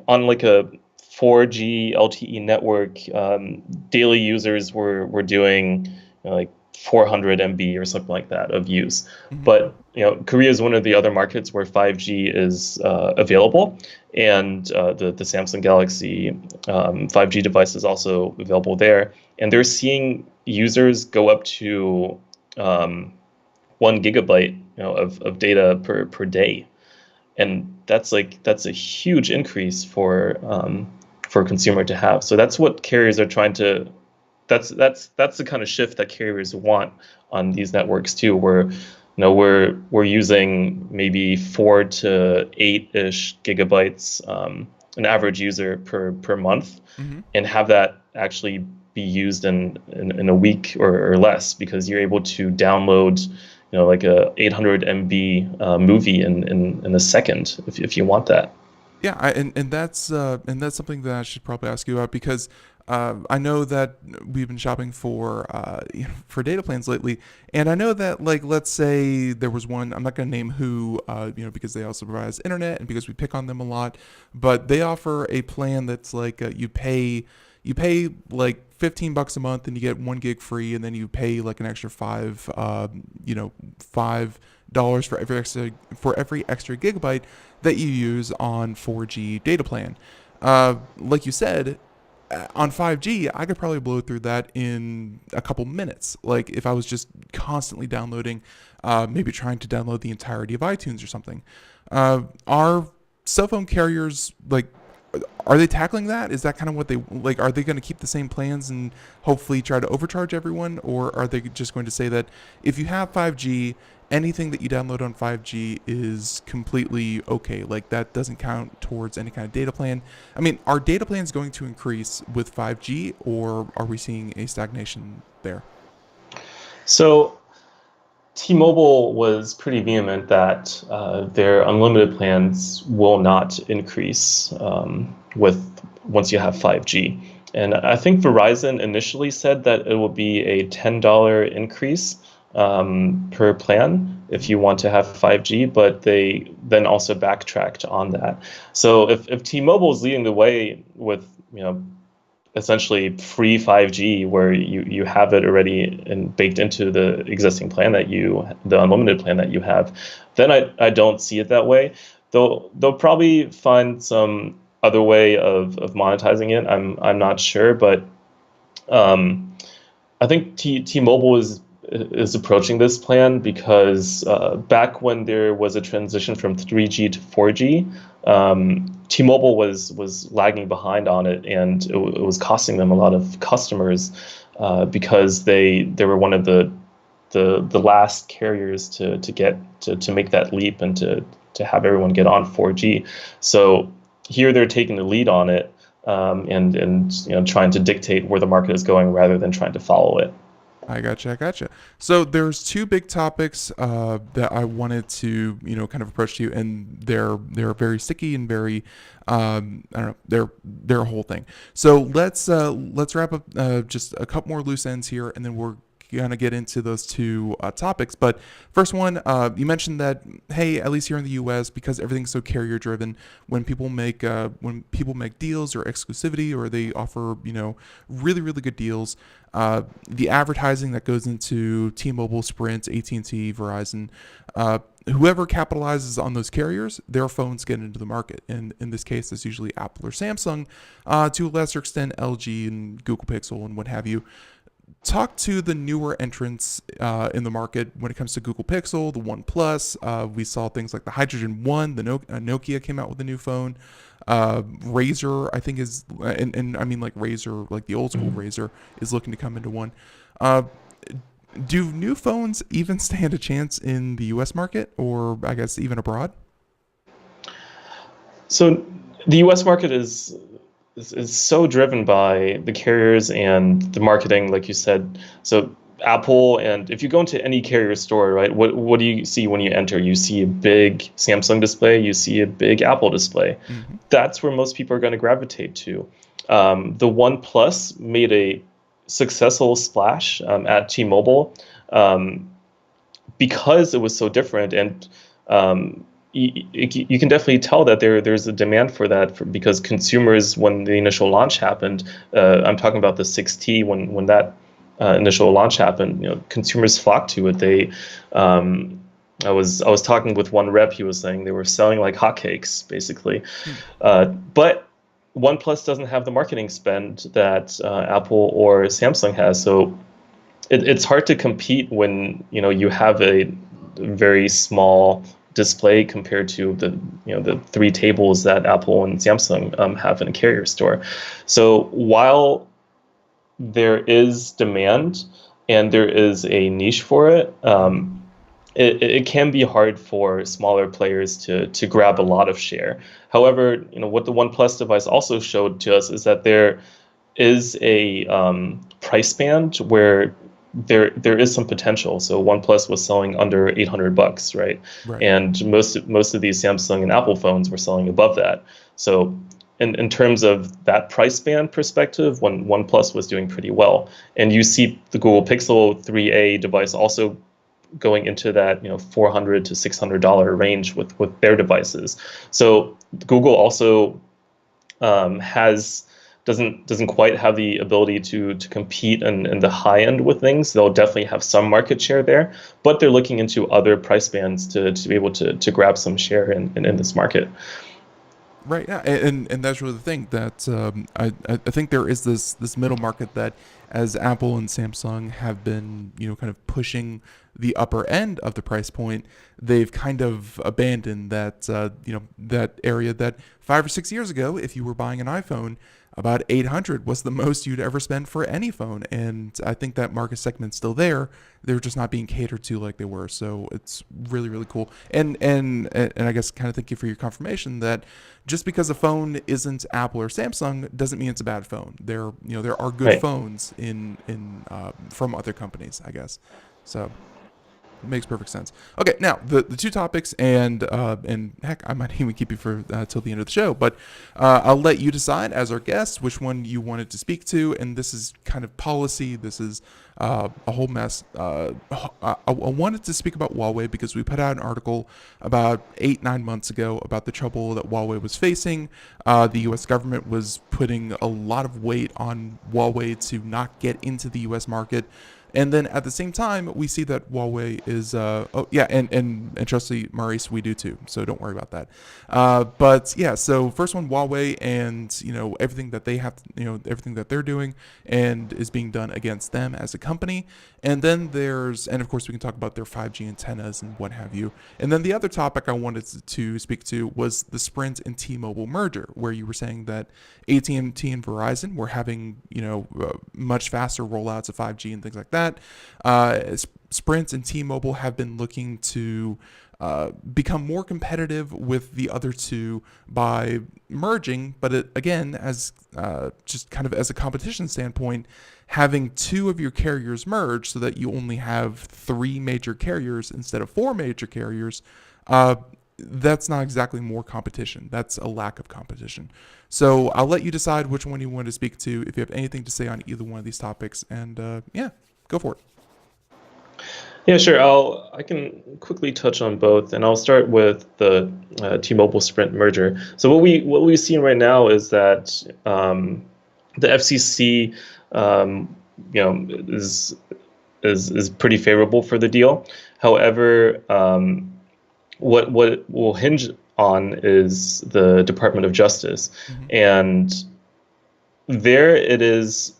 on like a 4G LTE network, daily users were doing like 400 MB or something like that of use. But Korea is one of the other markets where 5G is available, and the Samsung Galaxy 5G device is also available there. And they're seeing users go up to 1 GB, of data per day, and that's a huge increase for a consumer to have. So that's what carriers are trying to. That's the kind of shift that carriers want on these networks too, where we're using maybe 4 to 8-ish gigabytes, an average user per month, and have that actually be used in a week or less, because you're able to download like a 800 MB movie in a second if you want that. Yeah, and that's something that I should probably ask you about, because I know that we've been shopping for for data plans lately, and I know that, like, let's say there was one, I'm not going to name who, because they also provide us internet and because we pick on them a lot, but they offer a plan that's like you pay like $15 a month and you get 1 gig free, and then you pay like an extra $5 for every extra gigabyte that you use on 4G data plan. Like you said, on 5G, I could probably blow through that in a couple minutes. Like if I was just constantly downloading, maybe trying to download the entirety of iTunes or something. Are cell phone carriers, like, are they tackling that? Is that kind of what they like? Are they going to keep the same plans and hopefully try to overcharge everyone, or are they just going to say that if you have 5G, anything that you download on 5G is completely okay? Like that doesn't count towards any kind of data plan. I mean, are data plans going to increase with 5G, or are we seeing a stagnation there? So T-Mobile was pretty vehement that their unlimited plans will not increase once you have 5G. And I think Verizon initially said that it will be a $10 increase per plan if you want to have 5G, but they then also backtracked on that. So if T-Mobile is leading the way with essentially free 5G, where you have it already and baked into the existing plan the unlimited plan that you have, then I don't see it that way. They'll probably find some other way of monetizing it. I'm not sure, but I think T-Mobile is approaching this plan because back when there was a transition from 3G to 4G, T-Mobile was lagging behind on it, and it was costing them a lot of customers because they were one of the last carriers to make that leap and to have everyone get on 4G. So here they're taking the lead on it, and trying to dictate where the market is going rather than trying to follow it. I gotcha. So there's two big topics that I wanted to, kind of approach to you, and they're very sticky and very, I don't know, they're a whole thing. So let's wrap up just a couple more loose ends here, and then we're gonna get into those two topics. But first one, you mentioned that, hey, at least here in the U.S., because everything's so carrier driven, when people make deals or exclusivity, or they offer really really good deals, the advertising that goes into T-Mobile, Sprint, AT&T, Verizon, whoever capitalizes on those carriers, their phones get into the market. And in this case, it's usually Apple or Samsung, to a lesser extent LG and Google Pixel and what have you. Talk to the newer entrants in the market when it comes to Google Pixel, the One Plus. We saw things like the Hydrogen One. The Nokia came out with a new phone. Razer, I think, is, and I mean like Razer, like the old school Razer, is looking to come into one. Do new phones even stand a chance in the U.S. market, or I guess even abroad? So the U.S. market is so driven by the carriers and the marketing, like you said. So Apple, and if you go into any carrier store, right, what do you see when you enter? You see a big Samsung display, you see a big Apple display. Mm-hmm. That's where most people are going to gravitate to. The One Plus made a successful splash at T-Mobile because it was so different, and you can definitely tell that there's a demand for that because consumers, when the initial launch happened, I'm talking about the 6T, when that initial launch happened, consumers flocked to it. I was talking with one rep. He was saying they were selling like hotcakes, basically. But OnePlus doesn't have the marketing spend that Apple or Samsung has, so it's hard to compete when you have a very small display compared to the 3 tables that Apple and Samsung have in a carrier store. So while there is demand and there is a niche for it, it can be hard for smaller players to grab a lot of share. However, what the OnePlus device also showed to us is that there is a price band where there is some potential. So OnePlus was selling under $800, right? And most of these Samsung and Apple phones were selling above that. So in terms of that price band perspective, OnePlus was doing pretty well. And you see the Google Pixel 3a device also going into that $400 to $600 range with their devices. So Google also doesn't quite have the ability to compete in the high end with things. They'll definitely have some market share there, but they're looking into other price bands to be able to grab some share in this market. Right, yeah, and that's really the thing that I think there is this middle market that, as Apple and Samsung have been kind of pushing the upper end of the price point, they've kind of abandoned that that area that 5 or 6 years ago, if you were buying an iPhone, about $800 was the most you'd ever spend for any phone, and I think that market segment's still there. They're just not being catered to like they were. So it's really, really cool. And I guess kind of thank you for your confirmation that just because a phone isn't Apple or Samsung doesn't mean it's a bad phone. There are good phones in from other companies, I guess. So it makes perfect sense. Okay, now the 2 topics, and heck, I might even keep you for till the end of the show, but I'll let you decide as our guest which one you wanted to speak to. And this is kind of policy. This is a whole mess. I wanted to speak about Huawei because we put out an article about 8-9 months ago about the trouble that Huawei was facing. The U.S. government was putting a lot of weight on Huawei to not get into the U.S. market. And then at the same time, we see that Huawei is, and trust me, Maurice, we do too. So don't worry about that. But yeah, so first one, Huawei, and everything that they have, everything that they're doing and is being done against them as a company. And then and of course we can talk about their 5G antennas and what have you. And then the other topic I wanted to speak to was the Sprint and T-Mobile merger, where you were saying that AT&T and Verizon were having, much faster rollouts of 5G and things like that. Sprint and T-Mobile have been looking to become more competitive with the other two by merging, but again, as just kind of as a competition standpoint, having 2 of your carriers merge so that you only have 3 major carriers instead of 4 major carriers, that's not exactly more competition. That's a lack of competition. So I'll let you decide which one you want to speak to, if you have anything to say on either one of these topics, and go for it. Yeah, sure. I can quickly touch on both, and I'll start with the T-Mobile Sprint merger. So what we've seen right now is that the FCC, is pretty favorable for the deal. However, what it will hinge on is the Department of Justice, and there it is.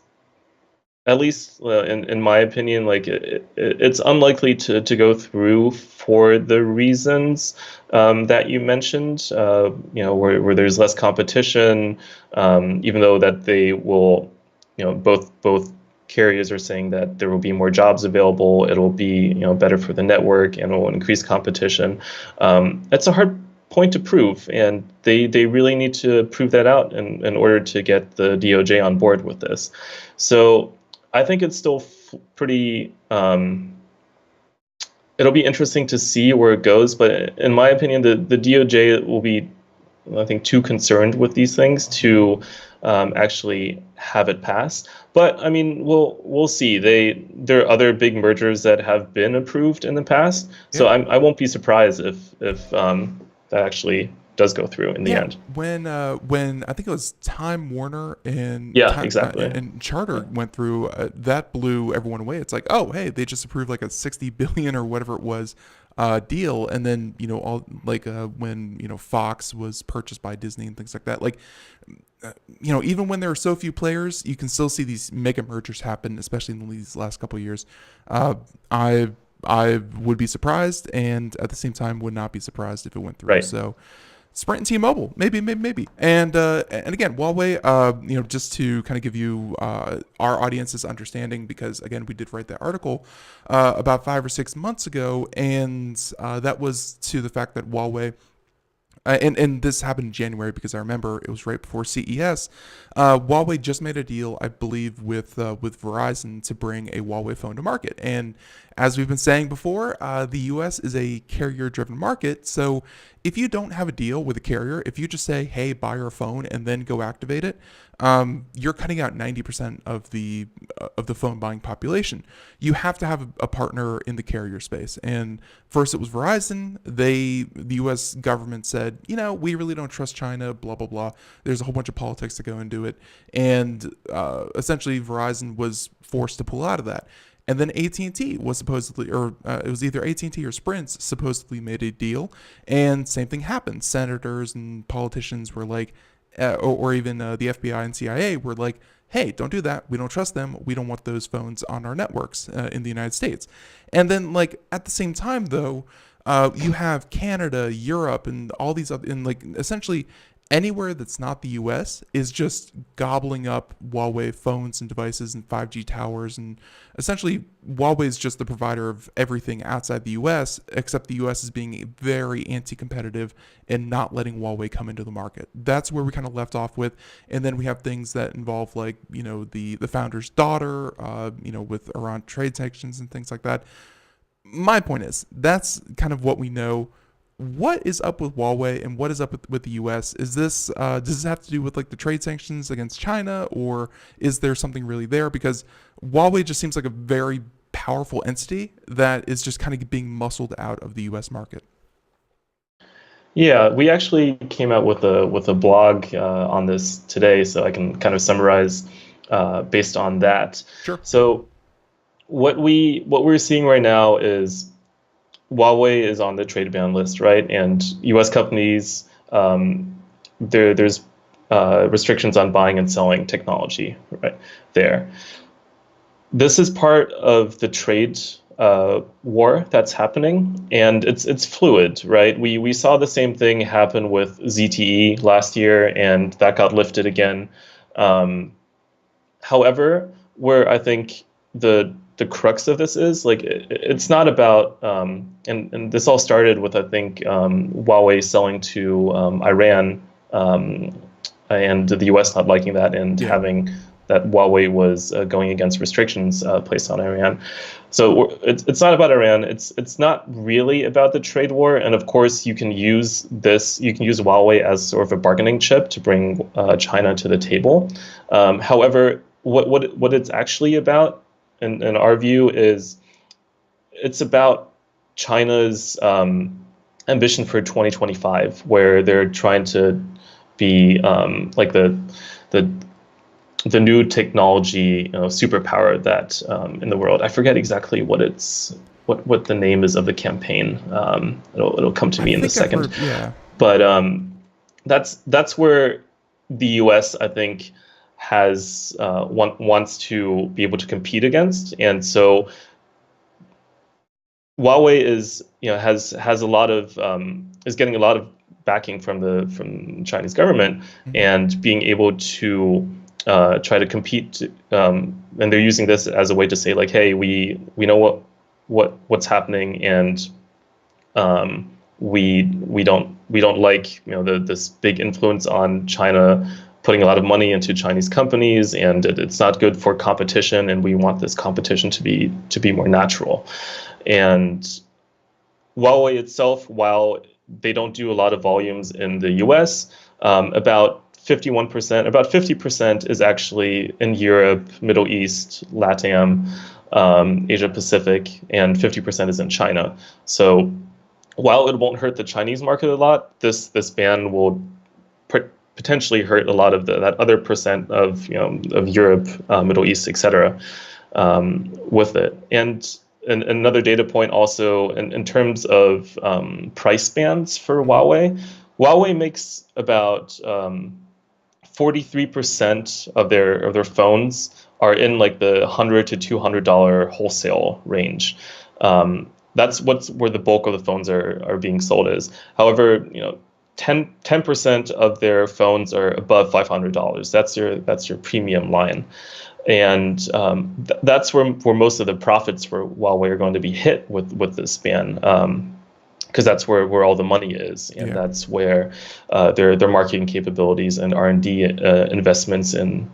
At least in my opinion, like it's unlikely to go through for the reasons that you mentioned. Where there's less competition, even though that they will, both carriers are saying that there will be more jobs available. It'll be better for the network and it will increase competition. That's a hard point to prove, and they really need to prove that out in order to get the DOJ on board with this. So I think it's still pretty, it'll be interesting to see where it goes. But in my opinion, the DOJ will be, I think, too concerned with these things to actually have it pass. But I mean, we'll see. There are other big mergers that have been approved in the past, so I won't be surprised if that actually does go through in the end. When I think it was Time Warner and exactly. and Charter went through, that blew everyone away. It's like, oh hey, they just approved like a 60 billion or whatever it was deal, and then all like when Fox was purchased by Disney and things like that. Like even when there are so few players, you can still see these mega mergers happen, especially in these last couple of years. I would be surprised, and at the same time would not be surprised if it went through. Right. So Sprint and T-Mobile, maybe. And again, Huawei, just to kind of give you our audience's understanding, because again, we did write that article about 5 or 6 months ago, and that was to the fact that Huawei, and this happened in January because I remember it was right before CES. Huawei just made a deal, I believe, with Verizon to bring a Huawei phone to market. And as we've been saying before, the U.S. is a carrier-driven market. So if you don't have a deal with a carrier, if you just say, "Hey, buy our phone," and then go activate it, you're cutting out 90% of the phone buying population. You have to have a partner in the carrier space. And first it was Verizon. The U.S. government said, we really don't trust China, blah, blah, blah. There's a whole bunch of politics to go into it. And essentially Verizon was forced to pull out of that. And then AT&T was supposedly, or it was either AT&T or Sprint supposedly made a deal. And same thing happened. Senators and politicians were like, or even the FBI and CIA were like, hey, don't do that. We don't trust them. We don't want those phones on our networks in the United States. And then like at the same time, though, you have Canada, Europe, and all these other, and like essentially anywhere that's not the US is just gobbling up Huawei phones and devices and 5G towers. And essentially Huawei is just the provider of everything outside the US, except the US is being very anti-competitive and not letting Huawei come into the market. That's where we kind of left off with. And then we have things that involve like, the founder's daughter, with Iran trade sanctions and things like that. My point is, that's kind of what we know. What is up with Huawei and what is up with the U.S.? Is this does this have to do with like the trade sanctions against China, or is there something really there? Because Huawei just seems like a very powerful entity that is just kind of being muscled out of the U.S. market. Yeah, we actually came out with a blog on this today, so I can kind of summarize based on that. Sure. So what we're seeing right now is Huawei is on the trade ban list, right? And U.S. companies, there's restrictions on buying and selling technology, right there. This is part of the trade war that's happening, and it's fluid, right? We saw the same thing happen with ZTE last year, and that got lifted again. However, where I think the crux of this is like it's not about and this all started with I think Huawei selling to Iran and the U.S. not liking that and having that Huawei was going against restrictions placed on Iran. So it's not about Iran. It's not really about the trade war. And of course, you can use Huawei as sort of a bargaining chip to bring China to the table. However, what it's actually about, in our view, is it's about China's ambition for 2025, where they're trying to be like the new technology superpower that in the world. I forget exactly what the name is of the campaign. It'll come to me in a second. But that's where the U.S. I think has wants to be able to compete against, and so Huawei is has a lot of is getting a lot of backing from the Chinese government, and being able to try to compete, and they're using this as a way to say like, hey, we know what's happening, and we don't like this big influence on China putting a lot of money into Chinese companies, and it's not good for competition, and we want this competition to be more natural. And Huawei itself, while they don't do a lot of volumes in the US, about 51%. About 50% is actually in Europe, Middle East, LATAM, Asia Pacific, and 50% is in China. So while it won't hurt the Chinese market a lot, this ban will potentially hurt a lot of that other percent of Europe, Middle East, etc. With it. And another data point also in terms of price bands for Huawei. Huawei makes about 43% of their phones are in like the $100 to $200 wholesale range. That's where the bulk of the phones are being sold is. However, 10% of their phones are above $500. That's your premium line, and that's where most of the profits for Huawei are going to be hit with this ban, because that's where all the money is, and that's where their marketing capabilities and R&D investments and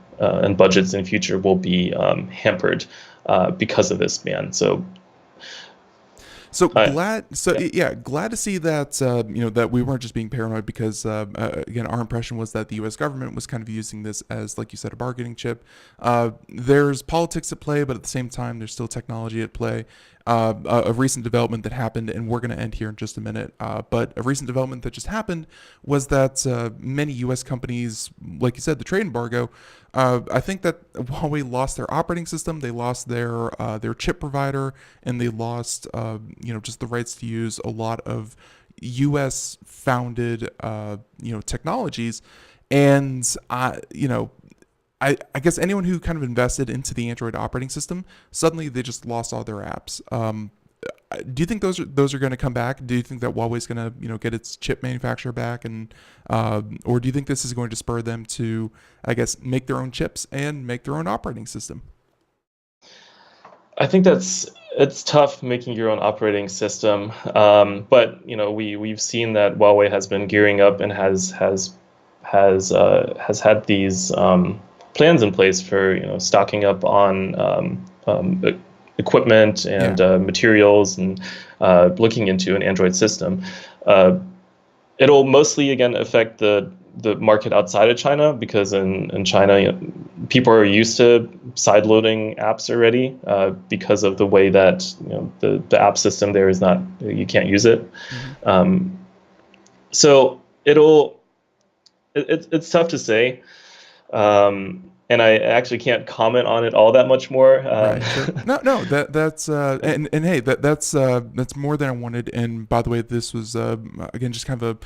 budgets in the future will be hampered because of this ban. Glad to see that that we weren't just being paranoid, because again, our impression was that the U.S. government was kind of using this as, like you said, a bargaining chip. There's politics at play, but at the same time, there's still technology at play. A recent development that happened, and we're going to end here in just a minute, but a recent development that just happened was that many U.S. companies, like you said, the trade embargo, I think that Huawei lost their operating system, they lost their chip provider, and they lost just the rights to use a lot of U.S. founded technologies. And I guess anyone who kind of invested into the Android operating system, suddenly they just lost all their apps. Do you think those are going to come back? Do you think that Huawei's going to get its chip manufacturer back, and or do you think this is going to spur them to, I guess, make their own chips and make their own operating system? I think it's tough making your own operating system, but we've seen that Huawei has been gearing up and has had these plans in place for stocking up on equipment and materials, and looking into an Android system. It'll mostly again affect the market outside of China, because in China people are used to sideloading apps already, because of the way that the app system there is not, you can't use it. Mm-hmm. So it's tough to say. And I actually can't comment on it all that much more. Right, sure. No, that's and hey, that's more than I wanted. And by the way, this was again just kind of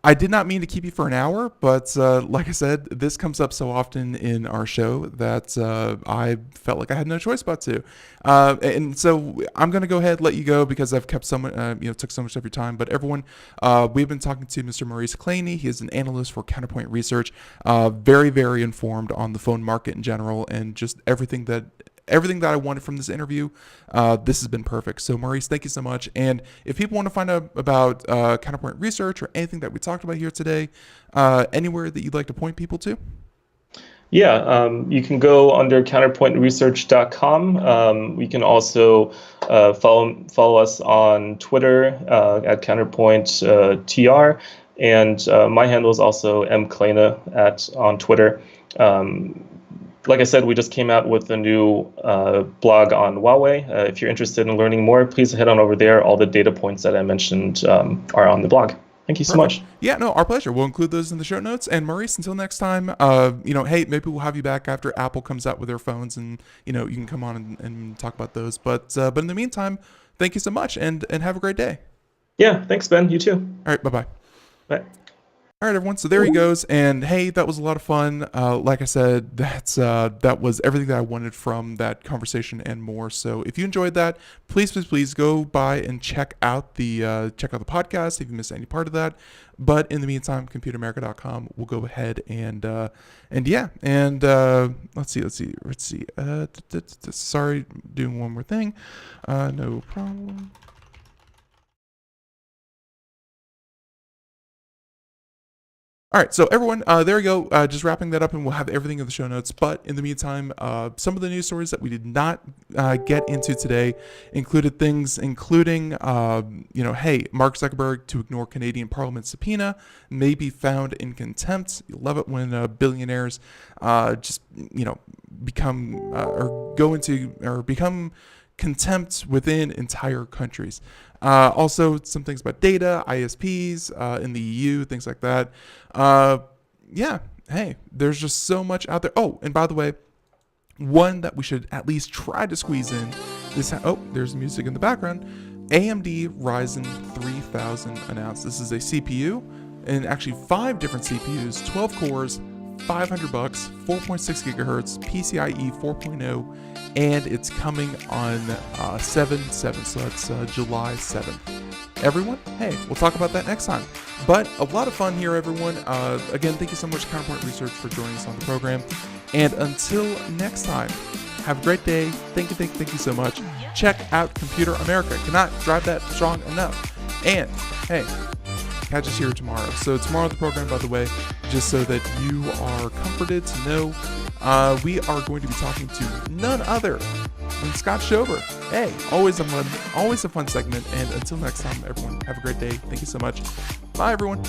I did not mean to keep you for an hour, but like I said, this comes up so often in our show that I felt like I had no choice but to. And so I'm going to go ahead and let you go, because I've kept took so much of your time. But everyone, we've been talking to Mr. Maurice Klaehne. He is an analyst for Counterpoint Research, very, very informed on the phone market in general, and just everything that I wanted from this interview. This has been perfect. So Maurice, thank you so much. And if people want to find out about Counterpoint Research or anything that we talked about here today, anywhere that you'd like to point people to? Yeah, you can go under counterpointresearch.com. We can also follow us on Twitter at counterpoint_TR, and my handle is also mklaehne on Twitter. Like I said, we just came out with a new blog on Huawei. If you're interested in learning more, please head on over there. All the data points that I mentioned are on the blog. Thank you so much. Yeah, no, our pleasure. We'll include those in the show notes. And Maurice, until next time, hey, maybe we'll have you back after Apple comes out with their phones, and you can come on and talk about those. But in the meantime, thank you so much, and have a great day. Yeah, thanks, Ben. You too. All right, bye-bye. Bye. All right, everyone. So there he goes, and hey, that was a lot of fun. Like I said, that was everything that I wanted from that conversation and more. So if you enjoyed that, please go by and check out the podcast if you missed any part of that. But in the meantime, computeramerica.com will go ahead and let's see. Sorry, doing one more thing. No problem. All right, so everyone, there we go. Just wrapping that up, and we'll have everything in the show notes. But in the meantime, some of the news stories that we did not get into today included things, including, hey, Mark Zuckerberg to ignore Canadian Parliament subpoena may be found in contempt. You love it when billionaires become or go into or become contempt within entire countries. Also, some things about data, ISPs in the EU, things like that. Hey, there's just so much out there. Oh, and by the way, one that we should at least try to squeeze in is, there's music in the background. AMD Ryzen 3000 announced. This is a CPU, and actually 5 different CPUs, 12 cores, $500, 4.6 gigahertz, PCIe 4.0, and it's coming on 7/7, so that's July 7th. Everyone, hey, we'll talk about that next time. But a lot of fun here, everyone. Again, thank you so much, Counterpoint Research, for joining us on the program. And until next time, have a great day. Thank you so much. Check out Computer America. Cannot drive that strong enough. And, hey, catch us here tomorrow. So tomorrow the program, by the way, just so that you are comforted to know, we are going to be talking to none other than Scott Schober. Hey, always a fun segment. And until next time, everyone, have a great day. Thank you so much. Bye, everyone.